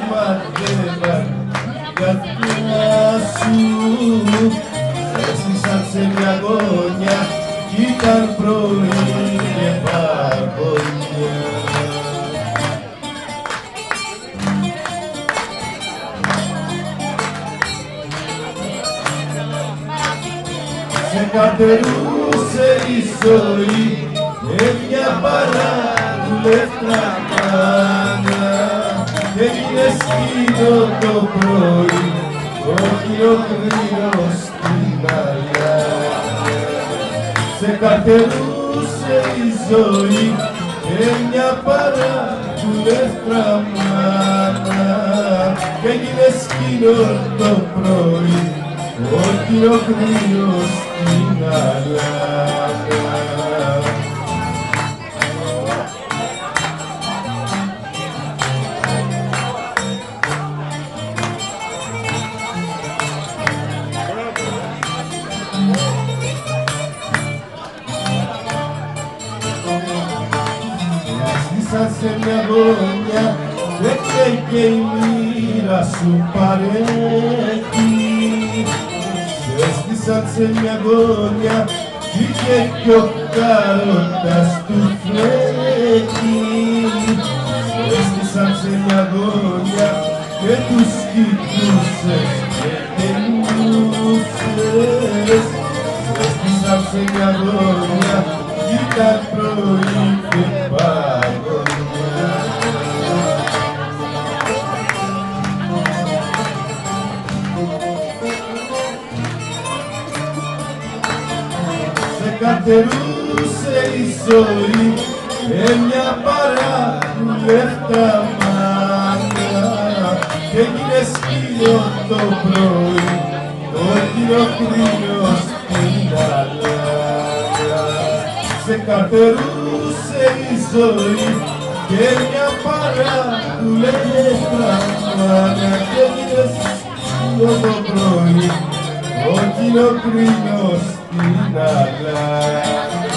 μάτευαν καρδιά σου. Έστησαν σε μια γωνιά κι ήταν πρωί και παρπονιά. Σε καρτερούσε η ζωή με μια παράδουλευτρα μάνα και έγινε σκύλο το πρωί, κόκκινο κρύο στην αλήθεια. Σε καρτερούσε η ζωή με μια παράδουλευτρα μάνα και έγινε σκύλο το πρωί, κόκκινο κρύο στην αλήθεια. Έστησαν σε μια γωνιά και η μοίρα σου παρέχει. Έστησαν σε μια γωνιά βγήκε κι ο καρότας του φλέκει. Έστησαν σε μια γωνιά και τους κοιτούσες και τελούσες. Έστησαν σε μια γωνιά κι ήταν πρωί και παγωνιά. Καρτερούσε η ζωή με μια παράδουλευτρα μάνα και έγινε σκύλο το πρωί, κόκκινο κρύο στην αλήθεια. Σε καρτερούσε η ζωή και μια παράδουλευτρα μάνα και έγινε σκύλο το πρωί, κόκκινο κρύο στην αλήθεια.